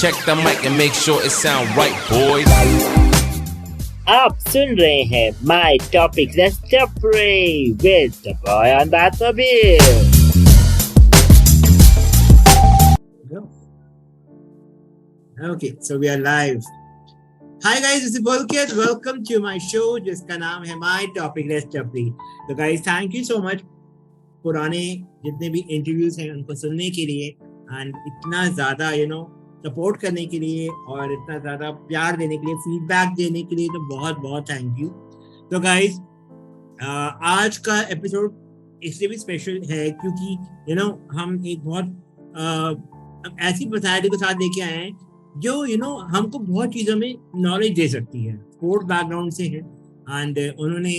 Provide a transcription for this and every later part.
check the mic and make sure it sound right, boys. आप सुन रहे हैं My Topic Let's Pray with the boy on Batmobile. Okay, so we are live. Hi guys, this is Pulkit. Welcome to my show जिसका नाम है My Topic Let's Pray. So guys, thank you so much पुराने जितने भी interviews हैं उनको सुनने के लिए एंड इतना ज़्यादा सपोर्ट करने के लिए और इतना ज़्यादा प्यार देने के लिए, फीडबैक देने के लिए, तो बहुत बहुत थैंक यू. तो गाइज आज का एपिसोड इसलिए भी स्पेशल है क्योंकि हम एक बहुत ऐसी पर्सनैलिटी के साथ लेके आए हैं जो हमको बहुत चीज़ों में नॉलेज दे सकती है. स्पोर्ट्स बैकग्राउंड से है एंड उन्होंने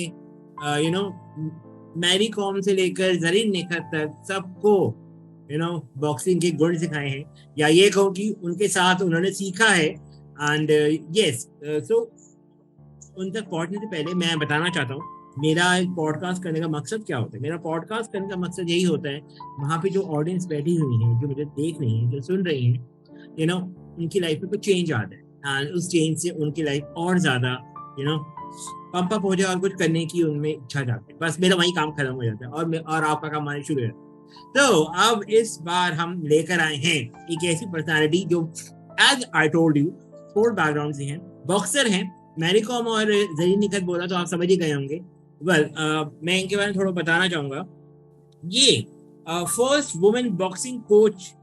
मैरी कॉम से लेकर जरीन निखत तक सबको बॉक्सिंग के गुण सिखाए हैं, या ये कहूँ कि उनके साथ उन्होंने सीखा है. एंड यस, सो उन तक पहुंचने से पहले मैं बताना चाहता हूँ मेरा पॉडकास्ट करने का मकसद क्या होता है. मेरा पॉडकास्ट करने का मकसद यही होता है, वहाँ पे जो ऑडियंस बैठी हुई है, जो मुझे देख रही है, जो सुन रही है, उनकी लाइफ में कुछ चेंज आता है एंड उस चेंज से उनकी लाइफ और ज़्यादा पंप अप हो जाए और कुछ करने की उनमें इच्छा जाती है. बस मेरा वही काम खत्म हो जाता है और आपका काम आने शुरू हो जाता है. तो अब इस बार हम लेकर आए हैं एक ऐसी पर्सनालिटी जो as I told you sport background से हैं, बॉक्सर हैं. मैरी कॉम और जरीन निखत बोला तो आप समझ ही गए होंगे. मैं इनके बारे में थोड़ा बताना चाहूँगा. ये फर्स्ट वुमेन बॉक्सिंग कोच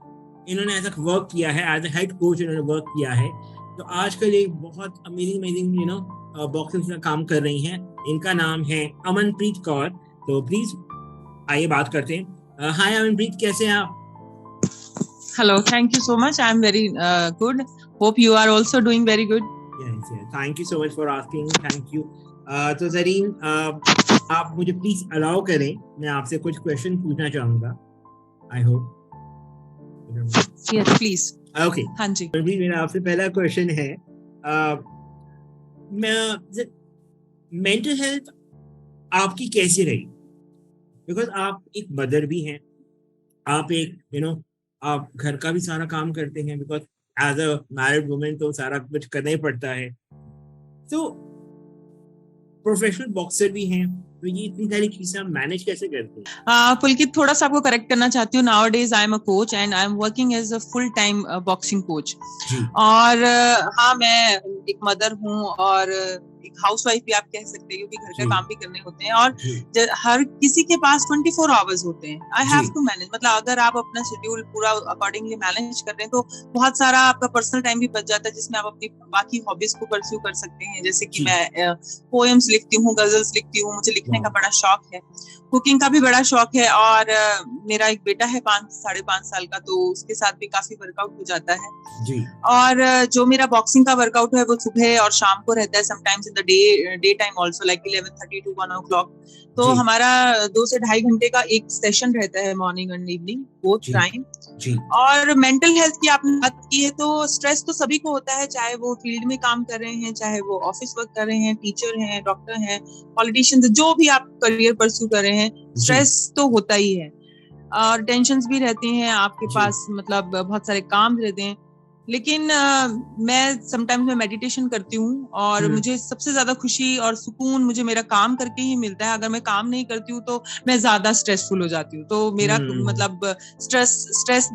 इन्होंने ऐसा वर्क किया है, एज ए हेड कोच इन्होंने वर्क किया है. तो आजकल एक बहुत अमेजिंग बॉक्सिंग का काम कर रही हैं. इनका नाम है अमनप्रीत कौर. तो प्लीज आइए बात करते हैं. हाय अमनप्रीत, कैसे हैं आप? Hello, thank you so much. I'm very good. Hope you are also doing very good. Yes. Thank you so much for asking. Thank you. तो जरीन, आप मुझे प्लीज अलाउ करें, मैं आपसे कुछ क्वेश्चन पूछना चाहूँगा. I hope. Yes, please. Okay. हाँ जी. मेरा आपसे पहला क्वेश्चन है, मेंटल हेल्थ आपकी कैसी रही? बिकॉज आप एक मदर भी हैं, आप एक आप घर का भी सारा काम करते हैं, because as a married women तो सारा कुछ करना ही पड़ता है. तो प्रोफेशनल बॉक्सर भी हैं, तो ये इतनी सारी चीजें आप मैनेज कैसे करते हैं? पुलकित, थोड़ा सा आपको करेक्ट करना चाहती हूँ. Nowadays I am a coach and I am working as a full time boxing coach. और हाँ, मैं एक मदर हूँ और एक हाउसवाइफ भी आप कह सकते हैं, क्योंकि घर का काम भी करने होते हैं और हर किसी के पास 24 आवर्स होते हैं. I have to manage. मतलब अगर आप अपना शेड्यूल पूरा अकॉर्डिंगली मैनेज कर रहे हैं तो बहुत सारा आपका पर्सनल टाइम भी बच जाता है, जिसमें आप अपनी बाकी हॉबीज को परस्यू कर सकते हैं. जैसे कि मैं पोएम्स लिखती हूँ, गजल्स लिखती हूँ, मुझे लिखने का बड़ा शौक है, कुकिंग का भी बड़ा शौक है. और मेरा एक बेटा है 5-5.5 साल का, तो उसके साथ भी काफी वर्कआउट हो जाता है. और जो मेरा बॉक्सिंग का वर्कआउट है वो सुबह और शाम को रहता है, sometimes in the day time also, like 11:30 to 1 o'clock. तो हमारा 2 से 2.5 घंटे का एक सेशन रहता है, morning and evening both time. और मेंटल हेल्थ की आपने बात की है, तो स्ट्रेस तो सभी को होता है, चाहे वो फील्ड में काम कर रहे हैं, चाहे वो ऑफिस वर्क कर रहे हैं, टीचर हैं, डॉक्टर हैं, पॉलिटिशियंस, जो भी आप करियर परस्यू कर रहे हैं, स्ट्रेस तो होता ही है. और टेंशन्स भी रहती हैं आपके पास, मतलब बहुत सारे काम रहते हैं. लेकिन मैं समटाइम्स में मेडिटेशन करती हूँ और मुझे सबसे ज्यादा खुशी और सुकून मुझे मेरा काम करके ही मिलता है. अगर मैं काम नहीं करती हूँ तो मैं ज्यादा स्ट्रेसफुल हो जाती हूँ. तो मेरा मतलब स्ट्रेस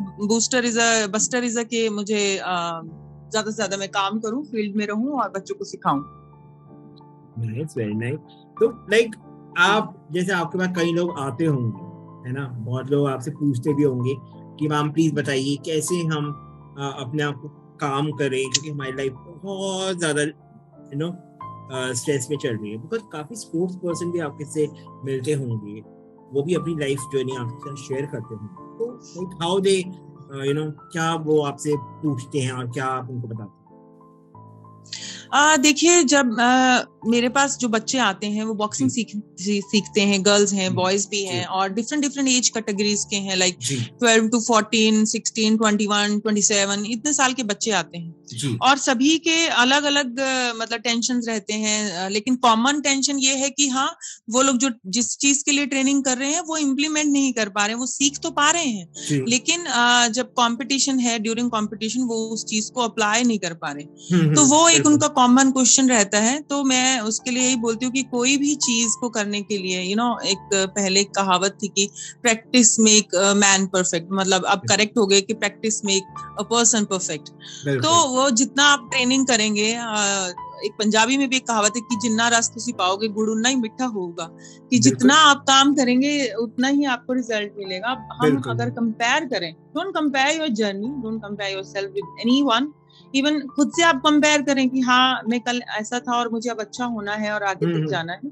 बस्टर इज के मुझे ज्यादा से ज्यादा मैं काम करूँ, फील्ड में रहूँ और बच्चों को सिखाऊं. Nice, very nice. तो लाइक आप जैसे आपके पास कई लोग आते होंगे, है ना, बहुत लोग आपसे पूछते भी होंगे कि मैम प्लीज बताइए कैसे हम अपने आप को काम करें, क्योंकि हमारी लाइफ बहुत ज़्यादा स्ट्रेस में चल रही है. बिकॉज काफ़ी स्पोर्ट्स पर्सन भी आपके से मिलते होंगे, वो भी अपनी लाइफ जर्नी आपके साथ शेयर करते होंगे. तो लाइक हाउ दे क्या वो आपसे पूछते हैं और क्या आप उनको बताते हैं? देखिए, जब मेरे पास जो बच्चे आते हैं वो बॉक्सिंग सीखते हैं, गर्ल्स हैं, बॉयज भी हैं, और डिफरेंट डिफरेंट एज कैटेगरीज के हैं, लाइक 12 to 14, 16, 21, 27, इतने साल के बच्चे आते हैं और सभी के अलग अलग मतलब टेंशन रहते हैं, लेकिन कॉमन टेंशन ये है कि हाँ, वो लोग जो जिस चीज के लिए ट्रेनिंग कर रहे हैं वो इम्प्लीमेंट नहीं कर पा रहे हैं, वो सीख तो पा रहे हैं लेकिन जब कंपटीशन है, ड्यूरिंग कंपटीशन वो उस चीज को अप्लाई नहीं कर पा रहे, तो वो एक उनका कॉमन क्वेश्चन रहता है। तो मैं उसके लिए यही बोलती हूँ कि कोई भी चीज को करने के लिए एक पहले एक कहावत थी कि प्रैक्टिस मेक मैन परफेक्ट, मतलब अब करेक्ट हो गए कि practice make a person perfect. तो वो जितना आप ट्रेनिंग करेंगे, एक पंजाबी में भी एक कहावत है कि जिन्ना रस तुसी पाओगे गुड़ उन्ना ही मिठा होगा, कि जितना आप काम करेंगे उतना ही आपको रिजल्ट मिलेगा। हम अगर कंपेयर करें, don't compare your journey, don't compare yourself with anyone, even खुद से आप कंपेयर करें कि हाँ मैं कल ऐसा था और मुझे अब अच्छा होना है और आगे तक जाना है,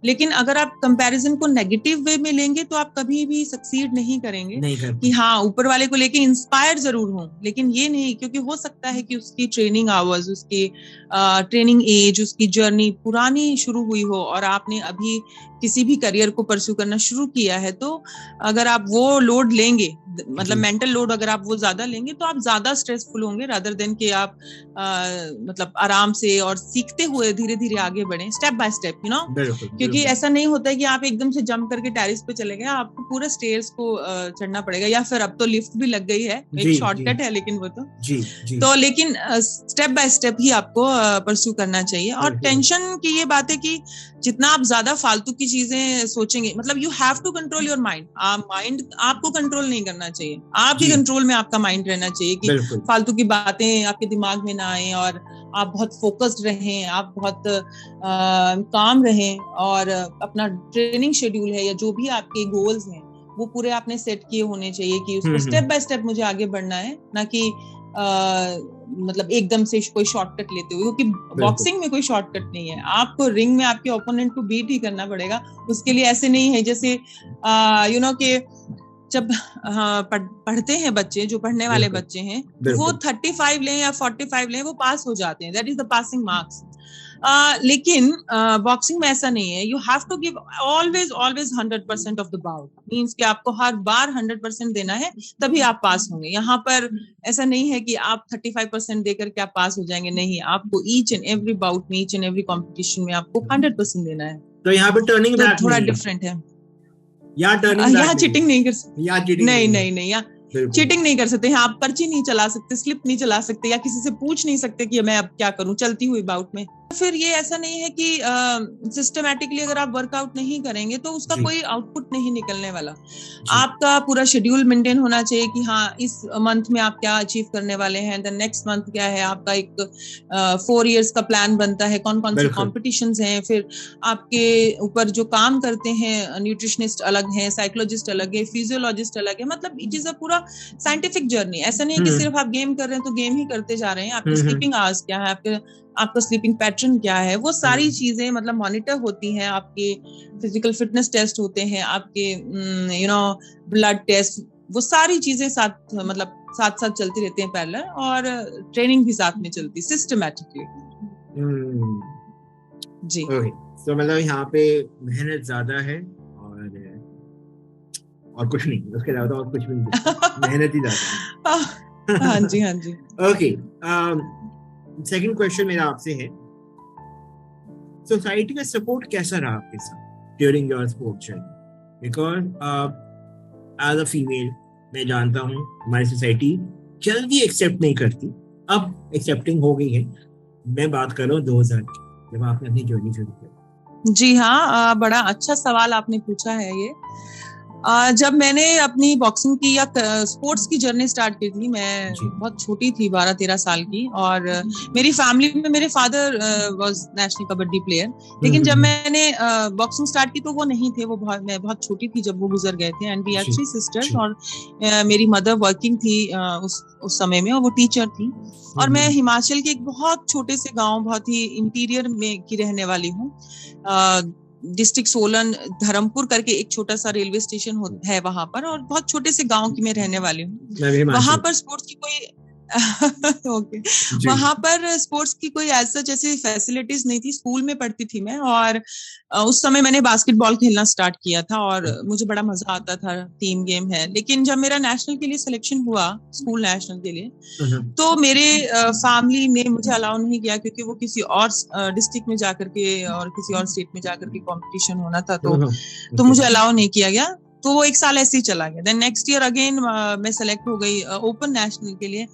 लेकिन अगर आप कंपैरिजन को नेगेटिव वे में लेंगे तो आप कभी भी सक्सीड नहीं करेंगे। कि हाँ ऊपर वाले को लेके इंस्पायर जरूर हो, लेकिन ये नहीं, क्योंकि हो सकता है कि उसकी ट्रेनिंग आवर्स, उसकी ट्रेनिंग एज, उसकी जर्नी पुरानी शुरू हुई हो और आपने अभी किसी भी करियर को परस्यू करना शुरू किया है, तो अगर आप वो लोड लेंगे, मतलब मेंटल लोड अगर आप वो ज्यादा लेंगे तो आप ज्यादा स्ट्रेसफुल होंगे रादर देन कि आप मतलब आराम से और सीखते हुए धीरे धीरे आगे बढ़ें, स्टेप बाय स्टेप, क्योंकि ऐसा नहीं होता है कि आप एकदम से जंप करके टेरेस पे चले गए, आपको पूरे स्टेयर्स को चढ़ना पड़ेगा, या फिर अब तो लिफ्ट भी लग गई है, एक शॉर्टकट है, लेकिन वो तो लेकिन स्टेप बाय स्टेप ही आपको परस्यू करना चाहिए। और टेंशन की ये बात है कि जितना आप ज्यादा फालतू की चीजें सोचेंगे, मतलब you have to control your mind, mind आपको कंट्रोल नहीं करना चाहिए, आप ही कंट्रोल में आपका माइंड रहना चाहिए कि फालतू की बातें आपके दिमाग में ना आए और आप बहुत फोकस्ड रहें, आप बहुत काम रहें, और अपना ट्रेनिंग शेड्यूल है या जो भी आपके गोल्स हैं वो पूरे आपने सेट किए होने चाहिए कि उसको स्टेप बाय स्टेप मुझे आगे बढ़ना है, ना कि मतलब एकदम से कोई शॉर्टकट लेते हुए, क्योंकि बॉक्सिंग में कोई शॉर्टकट नहीं है, आपको रिंग में आपके ओपोनेंट को बीट ही करना पड़ेगा। उसके लिए ऐसे नहीं है जैसे कि जब पढ़ते हैं बच्चे, जो पढ़ने वाले बच्चे हैं, वो 35 लें या 45 लें, वो पास हो जाते हैं, that is the passing marks. लेकिन बॉक्सिंग में ऐसा नहीं है, you have to give always 100% of the bout, means कि आपको हर बार 100% देना है, तभी आप पास होंगे। यहाँ पर ऐसा नहीं है कि आप 35% देकर के आप पास हो जाएंगे, नहीं, आपको ईच एंड एवरी बाउट में, ईच एंड एवरी कॉम्पिटिशन में आपको 100% देना है। तो यहाँ पे टर्निंग बैक थोड़ा डिफरेंट है, यहाँ चीटिंग नहीं कर सकते, नहीं, यहाँ चीटिंग नहीं कर सकते, यहाँ आप पर्ची नहीं चला सकते, स्लिप नहीं चला सकते, या किसी से पूछ नहीं सकते कि मैं अब क्या करूं चलती हुई बाउट में। फिर ये ऐसा नहीं है कि सिस्टमैटिकली अगर आप वर्कआउट नहीं करेंगे तो उसका कोई आउटपुट नहीं निकलने वाला। आपका पूरा शेड्यूल मेंटेन होना चाहिए कि हाँ इस मंथ में आप क्या अचीव करने वाले हैं, द नेक्स्ट मंथ क्या है, आपका एक 4 years का प्लान बनता है, कौन कौन से कॉम्पिटिशंस हैं, फिर आपके ऊपर जो काम करते हैं न्यूट्रिशनिस्ट अलग हैं, साइकोलॉजिस्ट अलग है, फिजियोलॉजिस्ट अलग है, मतलब इट इज अ पूरा साइंटिफिक जर्नी। ऐसा नहीं है कि सिर्फ आप गेम कर रहे हैं तो गेम ही करते जा रहे हैं, आपके स्लीपिंग आवर्स क्या है, आपका स्लीपिंग पैटर्न क्या है, वो सारी चीजें मतलब मॉनिटर होती हैं, आपके फिजिकल फिटनेस टेस्ट होते हैं, आपके ब्लड टेस्ट, वो सारी चीजें साथ साथ चलती रहती हैं पैरेलल, और ट्रेनिंग भी साथ में चलती सिस्टमैटिकली। जी तो मतलब यहाँ पे मेहनत ज्यादा है और कुछ नहीं, उसके अलावा और कुछ भी नहीं, मेहनत ही ज्यादा है। हाँ जी ओके, सेकंड क्वेश्चन मेरा आपसे है, सोसाइटी का सपोर्ट कैसा रहा आपके साथ during your sports journey? Because as a female मैं जानता हूँ हमारी सोसाइटी जल्दी एक्सेप्ट नहीं करती, अब एक्सेप्टिंग हो गई है। मैं बात कर रहा हूँ 2000 की, जब आपने अपनी जर्नी शुरू की। जी हाँ, बड़ा अच्छा सवाल आपने पूछा है ये। जब मैंने अपनी बॉक्सिंग की या स्पोर्ट्स की जर्नी स्टार्ट की थी, मैं बहुत छोटी थी, 12-13 साल की, और मेरी फैमिली में मेरे father was national kabaddi player, लेकिन जब मैंने बॉक्सिंग स्टार्ट की तो वो नहीं थे, मैं बहुत छोटी थी जब वो गुजर गए थे। एंड वी आर 3 सिस्टर्स, और मेरी मदर वर्किंग थी उस समय में, और वो टीचर थी, और मैं हिमाचल के एक बहुत छोटे से गाँव, बहुत ही इंटीरियर में की रहने वाली हूँ। डिस्ट्रिक्ट सोलन, धर्मपुर करके एक छोटा सा रेलवे स्टेशन है वहां पर, और बहुत छोटे से गांव की मैं रहने वाली हूँ। वहां पर स्पोर्ट्स की कोई ओके। वहां पर स्पोर्ट्स की कोई ऐसा जैसे फैसिलिटीज नहीं थी। स्कूल में पढ़ती थी मैं, और उस समय मैंने बास्केटबॉल खेलना स्टार्ट किया था और मुझे बड़ा मजा आता था। टीम गेम है। लेकिन जब मेरा नेशनल के लिए सिलेक्शन हुआ, स्कूल नेशनल के लिए, तो मेरे फैमिली ने मुझे अलाउ नहीं किया, क्योंकि वो किसी और डिस्ट्रिक्ट में जाकर के और किसी और स्टेट में जाकर के कंपटीशन होना था, तो मुझे अलाउ नहीं किया गया। तो वो एक साल ऐसे ही चला गया। देन नेक्स्ट ईयर अगेन मैं सेलेक्ट हो गई ओपन नेशनल के लिए।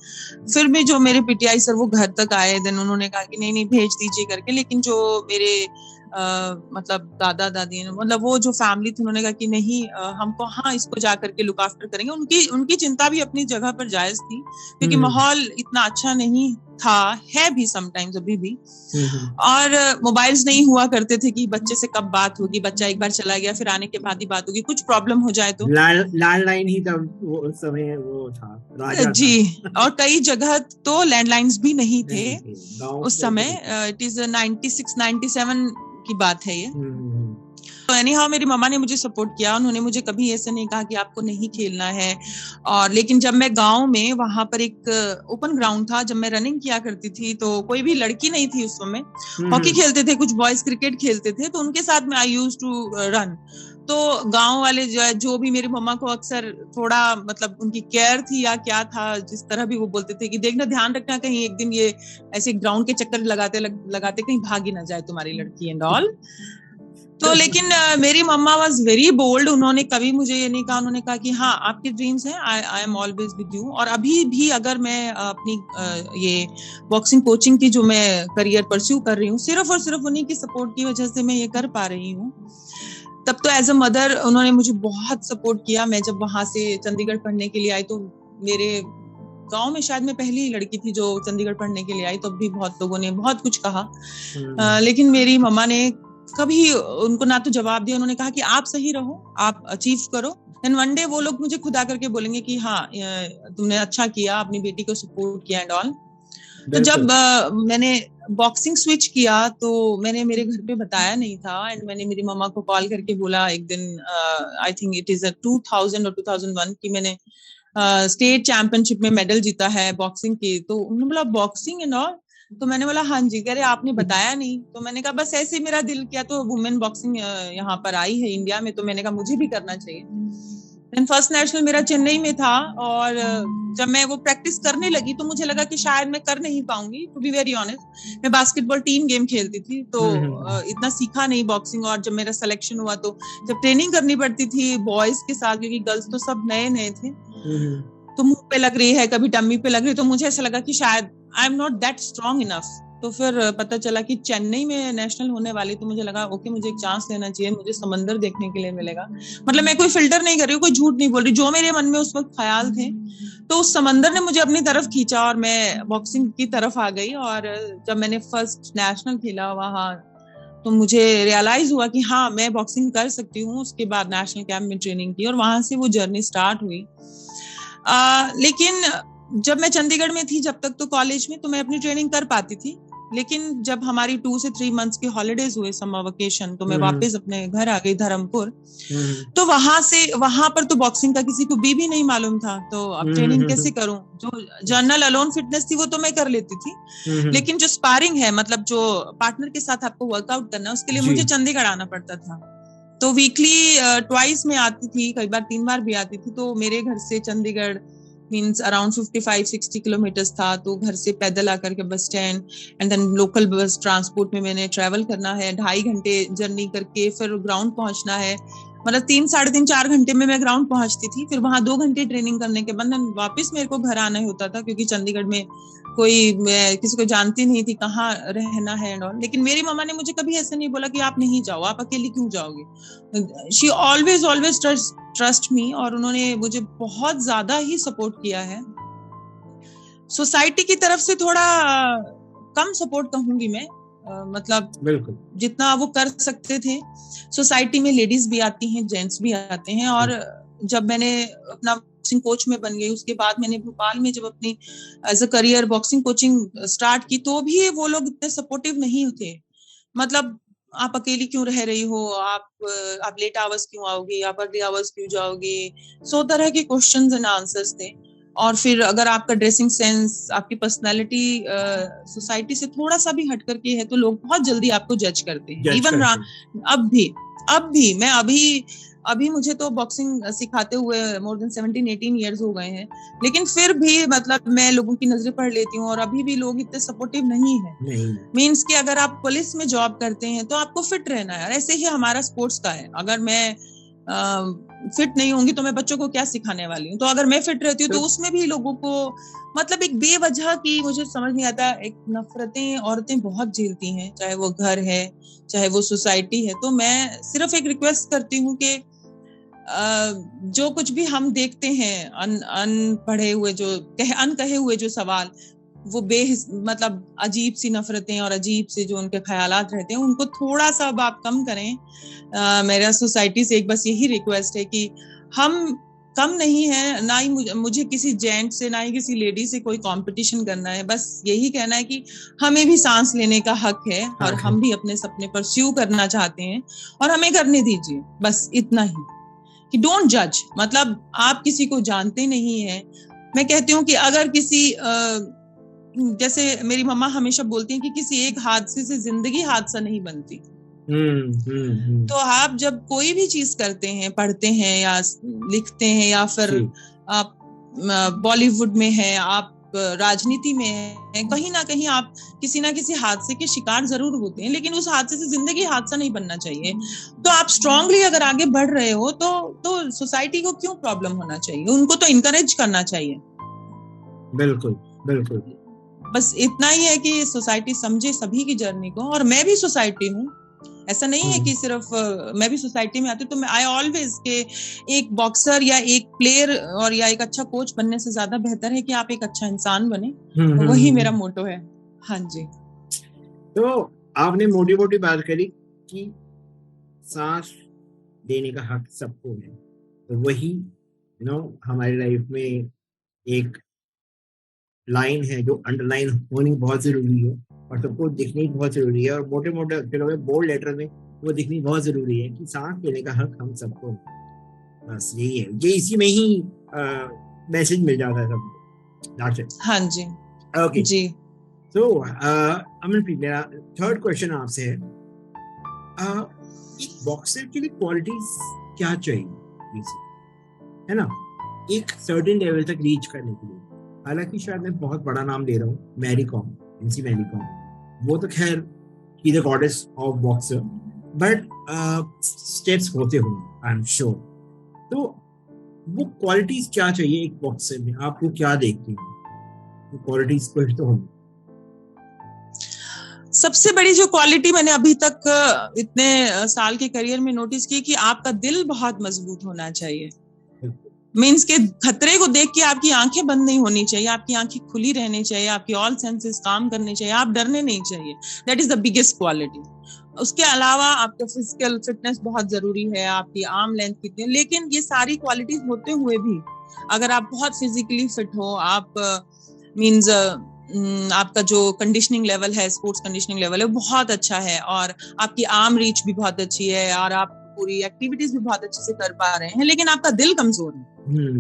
फिर भी जो मेरे पीटीआई सर वो घर तक आए। देन उन्होंने कहा कि नहीं नहीं भेज दीजिए करके। लेकिन जो मेरे मतलब दादा दादी ने, मतलब वो जो फैमिली थी, उन्होंने कहा कि नहीं, हमको हाँ इसको जा करके लुक आफ्टर करेंगे। उनकी चिंता भी अपनी जगह पर जायज थी, क्योंकि माहौल इतना अच्छा नहीं था, है भी समटाइम्स अभी भी। और मोबाइल्स नहीं हुआ करते थे कि बच्चे से कब बात होगी, बच्चा एक बार चला गया फिर आने के बाद ही बात होगी, कुछ प्रॉब्लम हो जाए तो। लैंडलाइन ही तब वो उस समय वो था, राजा जी था। और कई जगह तो लैंडलाइंस भी नहीं थे उस समय। इट इज 96 97 की बात है ये। तो एनीहाउ मेरी मम्मा ने मुझे सपोर्ट किया। उन्होंने मुझे कभी ऐसे नहीं कहा कि आपको नहीं खेलना है। और लेकिन जब मैं गांव में, वहां पर एक ओपन ग्राउंड था, जब मैं रनिंग किया करती थी, तो कोई भी लड़की नहीं थी उस समय। हॉकी खेलते थे कुछ बॉयज, क्रिकेट खेलते थे, तो उनके साथ में आई यूज टू रन। तो गांव वाले जो भी मेरी मम्मा को अक्सर थोड़ा मतलब उनकी केयर थी या क्या था, जिस तरह भी वो बोलते थे कि देखना, ध्यान रखना, कहीं एक दिन ये ऐसे ग्राउंड के चक्कर लगाते कहीं भागी ना जाए तुम्हारी लड़की एंड ऑल। तो लेकिन मेरी मम्मा वाज वेरी बोल्ड। उन्होंने कभी मुझे ये नहीं कहा। उन्होंने कहा कि हाँ आपके ड्रीम्स हैं, I am always with you. और अभी भी अगर मैं अपनी ये बॉक्सिंग कोचिंग की जो मैं करियर परस्यू कर रही हूँ, सिर्फ और सिर्फ उन्हीं की सपोर्ट की वजह से मैं ये कर पा रही हूँ। तब तो एज अ मदर उन्होंने मुझे बहुत सपोर्ट किया। मैं जब वहां से चंडीगढ़ पढ़ने के लिए आई, तो मेरे गांव में शायद मैं पहली ही लड़की थी जो चंडीगढ़ पढ़ने के लिए आई। तो भी बहुत लोगों ने बहुत कुछ कहा, लेकिन मेरी मम्मा ने कभी उनको ना तो जवाब दिया। उन्होंने कहा कि आप सही रहो, आप अचीव करो, देन वन डे वो लोग मुझे खुद आकर के बोलेंगे कि हाँ तुमने अच्छा किया, अपनी बेटी को सपोर्ट किया एंड ऑल। तो जब मैंने बॉक्सिंग स्विच किया, तो मैंने मेरे घर पे बताया नहीं था। एंड मैंने मेरी मम्मा को कॉल करके बोला एक दिन, आई थिंक इट इज 2000 और 2001 की, मैंने स्टेट चैंपियनशिप में मेडल जीता है बॉक्सिंग की। तो उन्होंने बोला बॉक्सिंग एंड ऑल? तो मैंने बोला हाँ जी। कह रहे आपने बताया नहीं। तो मैंने कहा बस ऐसे ही मेरा दिल किया, तो वुमेन बॉक्सिंग यहाँ पर आई है इंडिया में, तो मैंने कहा मुझे भी करना चाहिए। देन फर्स्ट नेशनल मेरा चेन्नई में था, और जब मैं वो प्रैक्टिस करने लगी तो मुझे लगा कि शायद मैं कर नहीं पाऊंगी। टू बी वेरी ऑनेस्ट, मैं बास्केटबॉल टीम गेम खेलती थी, तो इतना सीखा नहीं बॉक्सिंग। और जब मेरा सिलेक्शन हुआ, तो जब ट्रेनिंग करनी पड़ती थी बॉयज के साथ, क्योंकि गर्ल्स तो सब नए नए थे, तो मुंह पे लग रही है, कभी टम्मी पे लग रही है, तो मुझे ऐसा लगा कि शायद I am not that strong enough. तो फिर पता चला कि चेन्नई में नेशनल होने वाली, तो मुझे लगा ओके मुझे एक चांस लेना चाहिए, मुझे समंदर देखने के लिए मिलेगा। मतलब मैं कोई फिल्टर नहीं कर रही हूँ, कोई झूठ नहीं बोल रही, जो मेरे मन में उस वक्त ख्याल थे, तो उस समंदर ने मुझे अपनी तरफ खींचा और मैं बॉक्सिंग की तरफ आ गई। और जब मैंने फर्स्ट नेशनल खेला वहां, तो मुझे रियलाइज हुआ कि हाँ मैं बॉक्सिंग कर सकती हूँ। उसके बाद नेशनल कैंप में ट्रेनिंग की और वहां से वो जर्नी स्टार्ट हुई। लेकिन जब मैं चंडीगढ़ में थी, जब तक तो कॉलेज में, तो मैं अपनी ट्रेनिंग कर पाती थी। लेकिन जब हमारी 2 से 3 मंथ्स के हॉलीडेज हुए, समर वेकेशन, तो मैं वापस अपने घर आ गई धर्मपुर। तो वहां पर तो बॉक्सिंग का किसी को भी नहीं मालूम था। तो अब ट्रेनिंग कैसे करूं? जो जर्नल अलोन फिटनेस थी वो तो मैं कर लेती थी, लेकिन जो स्पारिंग है, मतलब जो पार्टनर के साथ आपको वर्कआउट करना है, उसके लिए मुझे चंडीगढ़ आना पड़ता था। तो वीकली ट्वाइस में आती थी, कई बार 3 बार भी आती थी। तो मेरे घर से चंडीगढ़ मीन्स अराउंड 55-60 किलोमीटर्स था। तो घर से पैदल आकर के bus stand and then local bus transport में मैंने ट्रैवल करना है, 2.5 घंटे जर्नी करके फिर ग्राउंड पहुंचना है। मतलब 3, 3.5, 4 घंटे में मैं ग्राउंड पहुंचती थी। फिर वहां 2 घंटे ट्रेनिंग करने के बाद वापस मेरे को घर आना होता था, क्योंकि चंडीगढ़ में मैं किसी को जानती नहीं थी, कहाँ रहना है एंड ऑल। लेकिन मेरी मम्मा ने मुझे कभी ऐसे नहीं बोला कि आप नहीं जाओ, आप अकेली क्यों जाओगे। शी ऑलवेज ट्रस्ट मी, और उन्होंने मुझे बहुत ज्यादा ही सपोर्ट किया है। सोसाइटी की तरफ से थोड़ा कम सपोर्ट कहूंगी मैं, मतलब बिल्कुल जितना वो कर सकते थे। सोसाइटी में लेडीज भी आती हैं, जेंट्स भी आते हैं। और जब मैंने अपना बॉक्सिंग कोच में बन गई, उसके बाद मैंने भोपाल में जब अपनी as a career boxing coaching start की, तो भी वो लोग इतने सपोर्टिव नहीं थे। मतलब आप अकेली क्यों रह रही हो, आप लेट आवर्स क्यों आओगी, आप अर्ली आवर्स क्यों जाओगी, 100 तरह के क्वेश्चंस एंड आंसर्स थे। और फिर अगर आपका ड्रेसिंग सेंस, आपकी पर्सनालिटी सोसाइटी से थोड़ा सा भी हट करके है तो लोग बहुत जल्दी आपको जज करते हैं। इवन अब भी मैं अभी मुझे तो बॉक्सिंग सिखाते हुए मोर देन 17-18 इयर्स हो गए हैं, लेकिन फिर भी मतलब मैं लोगों की नजरें पढ़ लेती हूँ और अभी भी लोग इतने सपोर्टिव नहीं है। मीन्स कि अगर आप पुलिस में जॉब करते हैं तो आपको फिट रहना है, ऐसे ही हमारा स्पोर्ट्स का है। अगर मैं फिट नहीं होंगी तो मैं बच्चों को क्या सिखाने वाली हूँ? तो अगर मैं फिट रहती हूँ तो उसमें भी लोगों को मतलब एक बेवजह की, मुझे समझ नहीं आता, एक नफरतें औरतें बहुत झेलती हैं, चाहे वो घर है चाहे वो सोसाइटी है। तो मैं सिर्फ एक रिक्वेस्ट करती हूँ कि जो कुछ भी हम देखते हैं अनपढ़े हुए जो अनकहे हुए जो सवाल, वो मतलब अजीब सी नफरतें और अजीब से जो उनके ख्यालात रहते हैं, उनको थोड़ा सा अब आप कम करें। मेरा सोसाइटी से एक बस यही रिक्वेस्ट है कि हम कम नहीं है, ना ही मुझे किसी जेंट से ना ही किसी लेडी से कोई कंपटीशन करना है। बस यही कहना है कि हमें भी सांस लेने का हक है और हम भी अपने सपने परस्यू करना चाहते हैं और हमें करने दीजिए। बस इतना ही कि डोंट जज। मतलब आप किसी को जानते नहीं है। मैं कहती हूँ कि अगर किसी जैसे मेरी मम्मा हमेशा बोलती हैं कि किसी एक हादसे से जिंदगी हादसा नहीं बनती। तो आप जब कोई भी चीज करते हैं, पढ़ते हैं या लिखते हैं या फिर आप बॉलीवुड में हैं, आप राजनीति में हैं, कहीं ना कहीं आप किसी ना किसी हादसे के शिकार जरूर होते हैं, लेकिन उस हादसे से जिंदगी हादसा नहीं बनना चाहिए। तो आप स्ट्रांगली अगर आगे बढ़ रहे हो तो सोसाइटी को क्यों प्रॉब्लम होना चाहिए? उनको तो इनकरेज करना चाहिए। बिल्कुल बिल्कुल। बस इतना ही है कि सोसाइटी समझे सभी की जर्नी को। और मैं भी सोसाइटी हूँ, ऐसा नहीं है कि सिर्फ मैं भी सोसाइटी में आती हूँ। तो मैं आई ऑलवेज के एक बॉक्सर या एक प्लेयर और या एक अच्छा कोच बनने से ज्यादा बेहतर है कि आप एक अच्छा इंसान बने। वही मेरा मोटो है। हाँ जी। तो आपने मोटी मोटी बात करी कि सांस देने का हक सबको है, तो वही हमारी लाइफ में एक लाइन है जो अंडरलाइन होनी बहुत जरूरी है और सबको दिखनी बहुत जरूरी है, और मोटे मोटे अक्षरों में बोल्ड लेटर में वो दिखनी बहुत जरूरी है कि सांस लेने का हक हम सबको। बस यही है, ये इसी में ही मैसेज मिल जाता है सबको। हाँ जी। ओके जी। तो अमनप्रीत, मेरा थर्ड क्वेश्चन आपसे है, एक बॉक्सर के लिए क्वालिटीज क्या चाहिए, है ना, एक सर्टेन लेवल तक रीच करने के लिए? हालांकि शायद मैं बहुत बड़ा नाम ले रहा हूँ, मैरी कॉम, वो तो खैर he the goddess of boxer, but steps होते होंगे आई एम श्योर। तो वो क्वालिटीज क्या चाहिए एक बॉक्सर में? आपको क्या देखती हैं वो क्वालिटीज? कुछ तो होंगी। सबसे बड़ी जो क्वालिटी मैंने अभी तक इतने साल के करियर में नोटिस की कि आपका दिल बहुत मजबूत होना चाहिए। मीन्स के खतरे को देख के आपकी आंखें बंद नहीं होनी चाहिए, आपकी आंखें खुली रहनी चाहिए, आपकी ऑल सेंसेस काम करने चाहिए, आप डरने नहीं चाहिए। That is the biggest quality. उसके अलावा आपका फिजिकल फिटनेस बहुत जरूरी है, आपकी आर्म लेंथ कितनी, लेकिन ये सारी क्वालिटीज होते हुए भी अगर आप बहुत फिजिकली फिट हो, आप मीन्स आपका जो कंडीशनिंग लेवल है, स्पोर्ट्स कंडीशनिंग लेवल है, बहुत अच्छा है और आपकी आर्म रीच भी बहुत अच्छी है और आप पूरी एक्टिविटीज भी बहुत अच्छे से कर पा रहे हैं, लेकिन आपका दिल कमजोर है,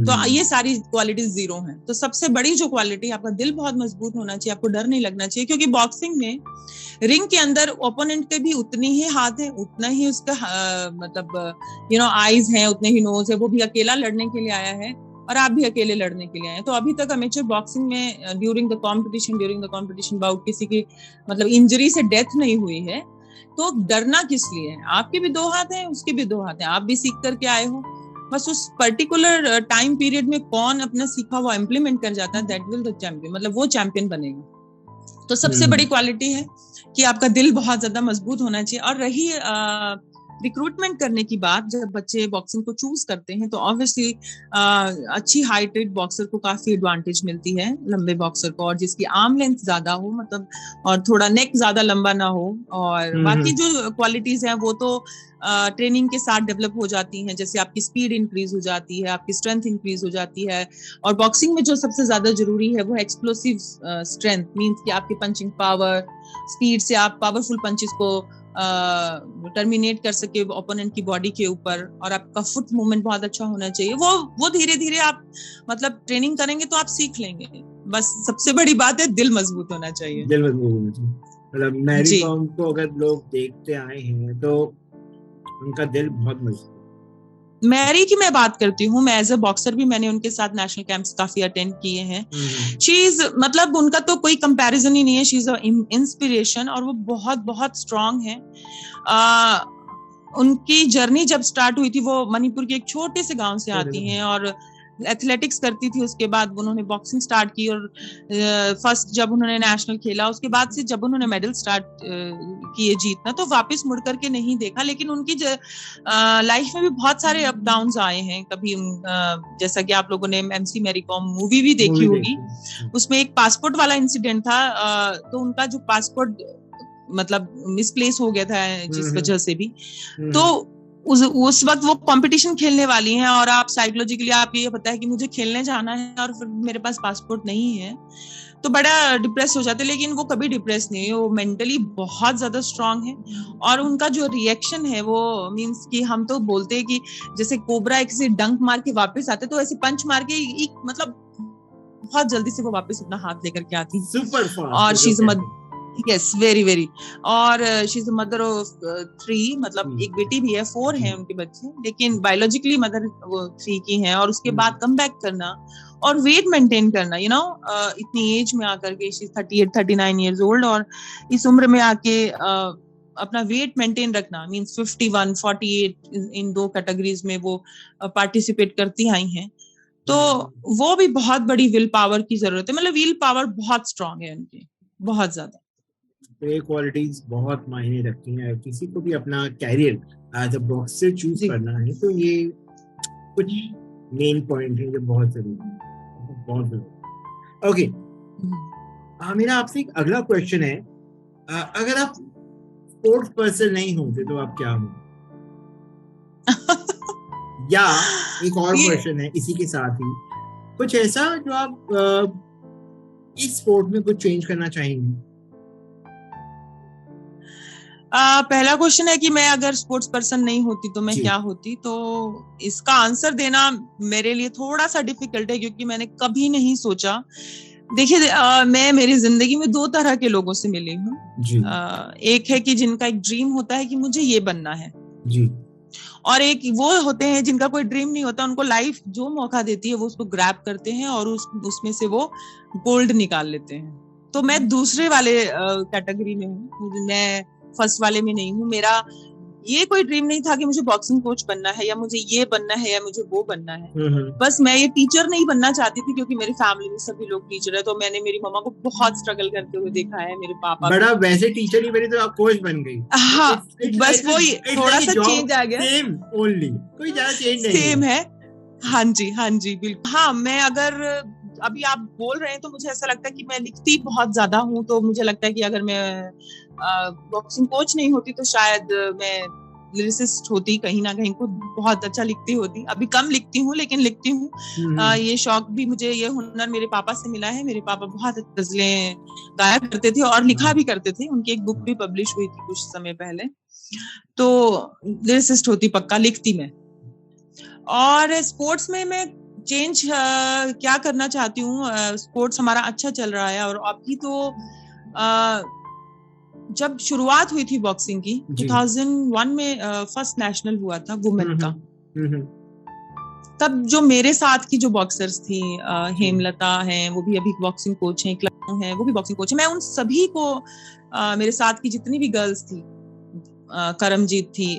तो ये सारी क्वालिटीज जीरो हैं। तो सबसे बड़ी जो क्वालिटी, आपका दिल बहुत मजबूत होना चाहिए, आपको डर नहीं लगना चाहिए, क्योंकि बॉक्सिंग में रिंग के अंदर ओपोनेंट के भी उतनी ही हाथ है, उतना ही उसका मतलब आईज है, उतने ही नोज है, वो भी अकेला लड़ने के लिए आया है और आप भी अकेले लड़ने के लिए आए। तो अभी तक अमेचर बॉक्सिंग में ड्यूरिंग द कंपटीशन बाउट किसी की मतलब इंजरी से डेथ नहीं हुई है। तो डरना किस लिए है? आपके भी दो हाथ हैं, उसके भी दो हाथ हैं, आप भी सीख करके आए हो। बस उस पर्टिकुलर टाइम पीरियड में कौन अपना सीखा हुआ इम्प्लीमेंट कर जाता है, दैट विल द चैंपियन, मतलब वो चैंपियन बनेगा। तो सबसे बड़ी क्वालिटी है कि आपका दिल बहुत ज्यादा मजबूत होना चाहिए। और रही रिक्रूटमेंट करने की बात, जब बच्चे बॉक्सिंग को चूज करते हैं तो ऑब्वियसली अच्छी हाइटेड बॉक्सर को काफी एडवांटेज मिलती है, लंबे बॉक्सर को, और जिसकी आर्म लेंथ ज्यादा हो, मतलब और थोड़ा नेक ज्यादा लंबा ना हो, और बाकी जो क्वालिटीज हैं वो तो ट्रेनिंग के साथ डेवलप हो जाती हैं, जैसे आपकी स्पीड इंक्रीज हो जाती है, आपकी स्ट्रेंथ इंक्रीज हो जाती है। और बॉक्सिंग में जो सबसे ज्यादा जरूरी है वो है एक्सप्लोसिव स्ट्रेंथ, मींस कि आपकी पंचिंग पावर, स्पीड से आप पावरफुल पंचेस को टर्मिनेट कर सके ओपोनेंट की बॉडी के ऊपर, और आपका फुट मूवमेंट बहुत अच्छा होना चाहिए। वो धीरे धीरे आप मतलब ट्रेनिंग करेंगे तो आप सीख लेंगे। बस सबसे बड़ी बात है दिल मजबूत होना चाहिए। दिल मजबूत होना चाहिए। मतलब मैरी कॉम को अगर लोग देखते आए हैं तो उनका दिल बहुत मजबूत। मैरी की मैं बात करती हूँ, मैं एज अ बॉक्सर भी मैंने उनके साथ नेशनल कैंप्स काफी अटेंड किए हैं। शी इज मतलब उनका तो कोई कंपैरिजन ही नहीं है, शी इज इंस्पिरेशन, और वो बहुत बहुत स्ट्रांग है। उनकी जर्नी जब स्टार्ट हुई थी, वो मणिपुर के एक छोटे से गांव से आती हैं और एथलेटिक्स करती थी। उसके बाद उन्होंने बॉक्सिंग स्टार्ट की, और फर्स्ट जब उन्होंने नेशनल खेला, उसके बाद से जब उन्होंने मेडल स्टार्ट किए जीतना, तो वापस मुड़ करके नहीं देखा। लेकिन उनकी लाइफ में भी बहुत सारे अप डाउन्स आए हैं। कभी जैसा कि आप लोगों ने MC मैरी कॉम मूवी भी देखी होगी, उसमें एक पासपोर्ट वाला इंसिडेंट था। तो उनका जो पासपोर्ट मतलब मिसप्लेस हो गया था जिस वजह से भी, तो उस वक्त वो कंपटीशन खेलने वाली हैं, और आप साइकोलॉजिकली आप ये पता है कि मुझे खेलने जाना है और फिर मेरे पास पासपोर्ट नहीं है, तो बड़ा डिप्रेस हो जाते। लेकिन वो कभी डिप्रेस नहीं है, वो मेंटली बहुत ज्यादा स्ट्रांग है। और उनका जो रिएक्शन है वो मींस कि हम तो बोलते हैं कि जैसे कोबरा किसी डंक मार के वापस आते, तो ऐसे पंच मार के एक मतलब बहुत जल्दी से वो वापस अपना हाथ लेकर के आती। Super fast. और she is yes very very. और शी इज मदर ऑफ 3, मतलब एक बेटी भी है, 4 हैं उनके बच्चे, लेकिन बायोलॉजिकली मदर वो 3 की हैं। और उसके बाद कम बैक करना और वेट मेंटेन करना, यू नो इतनी एज में आकर के, शी इज 38-39 इयर्स ओल्ड, और इस उम्र में आके अपना वेट मेंटेन रखना मींस 51, 48 इन 2 कैटेगरीज में वो पार्टिसिपेट करती आई हैं। तो वो भी बहुत बड़ी विल पावर की जरूरत है, मतलब विल पावर बहुत स्ट्रांग है उनकी, बहुत ज्यादा। ये क्वालिटीज बहुत मायने रखती हैं। किसी को भी अपना career as a boxer choose करना है तो ये कुछ मेन पॉइंट है जो बहुत जरूरी है, बहुत जरूरी। ओके, मेरा आपसे एक अगला क्वेश्चन है, अगर आप स्पोर्ट्स पर्सन नहीं होते तो आप क्या होंगे? या एक और क्वेश्चन है इसी के साथ ही, कुछ ऐसा जो आप इस स्पोर्ट में कुछ चेंज करना चाहेंगे? पहला क्वेश्चन है कि मैं अगर स्पोर्ट्स पर्सन नहीं होती तो मैं क्या होती, तो इसका आंसर देना मेरे लिए थोड़ा सा डिफिकल्ट है, क्योंकि मैंने कभी नहीं सोचा। देखिए मैं मेरी जिंदगी में 2 तरह के लोगों से मिली हूँ। एक है कि जिनका एक ड्रीम होता है कि मुझे ये बनना है जी, और एक वो होते हैं जिनका कोई ड्रीम नहीं होता, उनको लाइफ जो मौका देती है वो उसको ग्रैब करते हैं और उसमें से वो गोल्ड निकाल लेते हैं। तो मैं दूसरे वाले कैटेगरी में हूँ, मैं फर्स्ट वाले में नहीं हूँ। मेरा ये कोई ड्रीम नहीं था कि मुझे बॉक्सिंग कोच बनना है या मुझे ये बनना है या मुझे वो बनना है। बस मैं ये टीचर नहीं बनना चाहती थी, क्योंकि मेरी फैमिली में सभी लोग टीचर है, तो मैंने मेरी मम्मा को बहुत स्ट्रगल करते हुए देखा है, मेरे पापा बड़ा वैसे टीचर ही बनी तो आप कोच बन गई। हाँ, बस वो थोड़ा सा चेंज आ गया, सेम ओनली, कोई ज्यादा चेंज नहीं सेम है। हाँ जी बिल्कुल। हाँ, मैं अगर अभी आप बोल रहे हैं तो मुझे ऐसा लगता है कि मैं लिखती बहुत ज्यादा हूँ, तो मुझे लगता है कि अगर मैं बॉक्सिंग कोच नहीं होती तो शायद मैं लिरिसिस्ट होती, कहीं ना कहीं खुद बहुत अच्छा लिखती होती। अभी कम लिखती हूँ लेकिन लिखती हूँ। ये शौक भी मुझे, ये हुनर मेरे पापा से मिला है। मेरे पापा बहुत गजलें गाया करते थे और लिखा भी करते थे, उनकी एक बुक भी पब्लिश हुई थी कुछ समय पहले। तो लिरिसिस्ट होती पक्का, लिखती मैं। और स्पोर्ट्स में मैं चेंज क्या करना चाहती हूँ, स्पोर्ट्स हमारा अच्छा चल रहा है, और अभी तो जब शुरुआत हुई थी बॉक्सिंग की 2001 में फर्स्ट नेशनल हुआ था वुमेन का, तब जो मेरे साथ की जो बॉक्सर्स थी, हेमलता हैं, वो भी अभी बॉक्सिंग कोच हैं, क्लाऊ हैं, वो भी बॉक्सिंग कोच है। मैं उन सभी को मेरे साथ की जितनी भी गर्ल्स थी, करमजीत थी,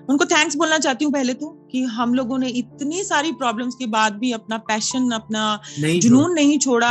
उनको थैंक्स बोलना चाहती हूँ पहले तो, कि हम लोगों ने इतनी सारी प्रॉब्लम्स के बाद भी अपना पैशन, अपना जुनून नहीं छोड़ा।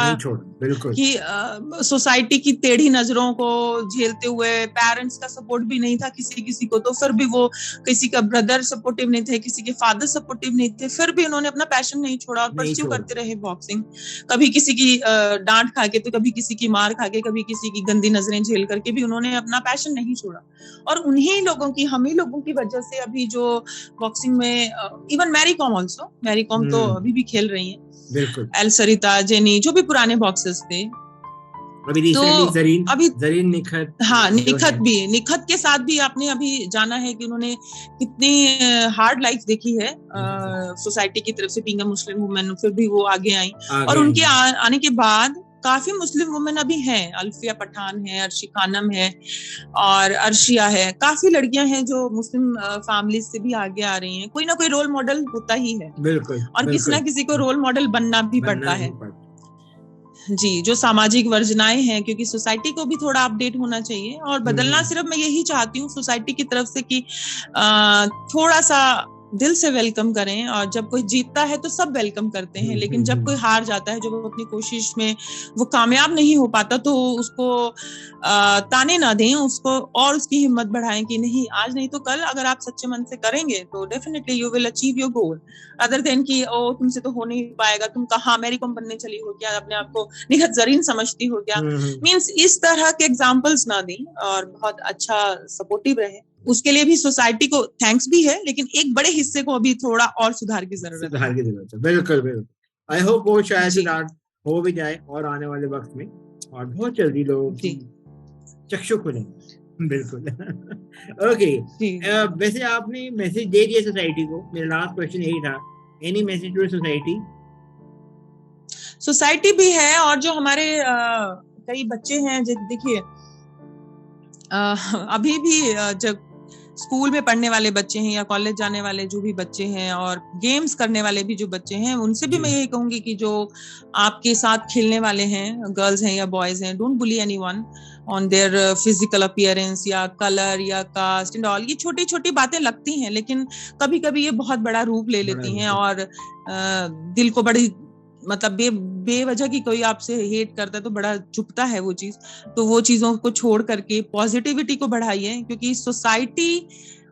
बिल्कुल। कि सोसाइटी की टेढ़ी नजरों को झेलते हुए, पेरेंट्स का सपोर्ट भी नहीं था किसी को, तो फिर भी वो, किसी का ब्रदर सपोर्टिव नहीं थे, किसी के फादर सपोर्टिव नहीं थे, फिर भी उन्होंने अपना पैशन नहीं छोड़ा और परस्यू करते रहे बॉक्सिंग। कभी किसी की डांट खा के, तो कभी किसी की मार खा के, कभी किसी की गंदी नजरें झेल करके भी उन्होंने अपना पैशन नहीं छोड़ा। और उन्हीं लोगों की, हम ही लोगों की वजह से अभी जो बॉक्सिंग में, इवन मैरी कॉम तो अभी भी खेल रही हैं, बिल्कुल, एल सरिता, जेनी, जो भी पुराने बॉक्सर्स थे, अभी रिसेंटली अभी जरीन निखत, हाँ, निखत के साथ भी आपने अभी जाना है कि उन्होंने कितनी हार्ड लाइफ देखी है सोसाइटी की तरफ से, बीइंग अ मुस्लिम वुमेन, फिर भी वो आगे आई और उनके आने के बाद काफी मुस्लिम वुमेन अभी हैं। अल्फिया पठान है, अर्शी खानम है और अर्शिया है, काफी लड़कियां हैं जो मुस्लिम फैमिलीज से भी आगे आ रही हैं। कोई ना कोई रोल मॉडल होता ही है, बिल्कुल, और किसी ना किसी को रोल मॉडल बनना भी पड़ता है जी। जो सामाजिक वर्जनाएं हैं, क्योंकि सोसाइटी को भी थोड़ा अपडेट होना चाहिए और बदलना सिर्फ मैं यही चाहती हूँ सोसाइटी की तरफ से कि थोड़ा सा दिल से वेलकम करें। और जब कोई जीतता है तो सब वेलकम करते हैं, लेकिन जब कोई हार जाता है, जब वो अपनी कोशिश में वो कामयाब नहीं हो पाता, तो उसको ताने ना दें, उसको और उसकी हिम्मत बढ़ाएं कि नहीं, आज नहीं तो कल अगर आप सच्चे मन से करेंगे तो definitely you will achieve your goal, other than कि ओ तुमसे तो हो नहीं पाएगा, तुम कहाँ मैरी कॉम बनने चली हो क्या, अपने आप को निखत जरीन समझती हो क्या। मीन्स इस तरह के एग्जाम्पल्स ना दें और बहुत अच्छा सपोर्टिव रहे। उसके लिए भी सोसाइटी को थैंक्स भी है, लेकिन एक बड़े हिस्से को अभी थोड़ा और सुधार की जरूरत है। बिल्कुल बिल्कुल। आई होप वो शायद सुधार हो भी जाए और आने वाले वक्त में, और बहुत जल्दी लोगों की चक्षु खुलेंगे। बिल्कुल। ओके, वैसे आपने मैसेज दे दिया सोसाइटी को। मेरा लास्ट क्वेश्चन यही था, any message to society? Society भी है और जो हमारे कई बच्चे हैं, देखिए अभी भी जब स्कूल में पढ़ने वाले बच्चे हैं या कॉलेज जाने वाले जो भी बच्चे हैं और गेम्स करने वाले भी जो बच्चे हैं, उनसे भी मैं यही कहूंगी कि जो आपके साथ खेलने वाले हैं, गर्ल्स हैं या बॉयज हैं, don't bully anyone on their physical appearance या कलर या कास्ट एंड ऑल। ये छोटी छोटी बातें लगती हैं, लेकिन कभी कभी ये बहुत बड़ा रूप ले लेती हैं और दिल को बड़ी मतलब बेवजह की कोई आपसे हेट करता है तो बड़ा चुभता है वो चीज। तो वो चीजों को छोड़ करके पॉजिटिविटी को बढ़ाइए, क्योंकि सोसाइटी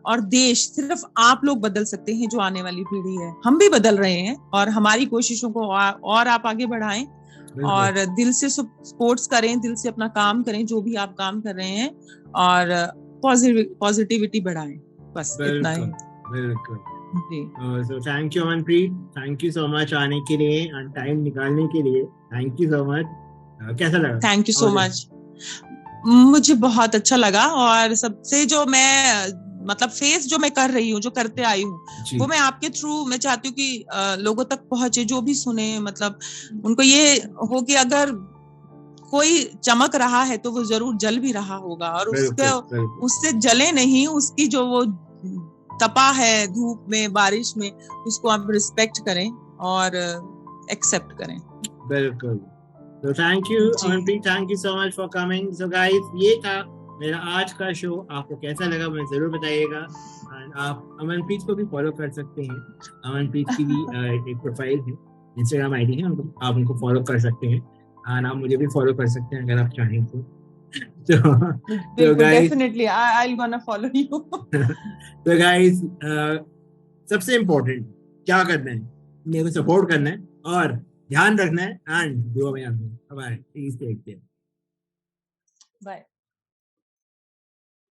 और देश सिर्फ आप लोग बदल सकते हैं, जो आने वाली पीढ़ी है। हम भी बदल रहे हैं और हमारी कोशिशों को और आप आगे बढ़ाएं और दिल से सपोर्ट्स करें, दिल से अपना काम करें जो भी आप काम कर रहे हैं, और पॉजिटिविटी बढ़ाएं, बस इतना ही। बिल्कुल। So thank you Amanpreet, thank you so much आने के लिए और टाइम निकालने के लिए। Thank you so much. कैसा लगा? Thank you so much. मुझे बहुत अच्छा लगा, और सबसे जो मैं मतलब फेस जो मैं कर रही हूँ, जो करते आई हूँ, वो मैं आपके थ्रू मैं चाहती हूँ कि लोगों तक पहुंचे, जो भी सुने, मतलब उनको ये हो कि अगर कोई चमक रहा है तो वो जरूर जल भी रहा होगा, और उससे जले नहीं, उसकी जो वो तपा है धूप में, बारिश में, उसको आप रिस्पेक्ट करें और एक्सेप्ट करें। बिल्कुल। तो thank you Amanpreet, thank you so much for coming. So guys, ये था मेरा आज का शो। आपको कैसा लगा मुझे जरूर बताइएगा। एंड आप अमनप्रीत को भी फॉलो कर सकते हैं। अमनप्रीत की भी एक प्रोफाइल है, इंस्टाग्राम आईडी है, आप उनको फॉलो कर सकते हैं। एंड आप मुझे भी फॉलो कर सकते हैं अगर आप चाहें तो। So guys, definitely I'll gonna follow you. So guys, सबसे इम्पोर्टेंट क्या करना है, मेरे को सपोर्ट करना है और ध्यान रखना है, एंड दुआ में याद रखना है। Bye, please take care. Bye.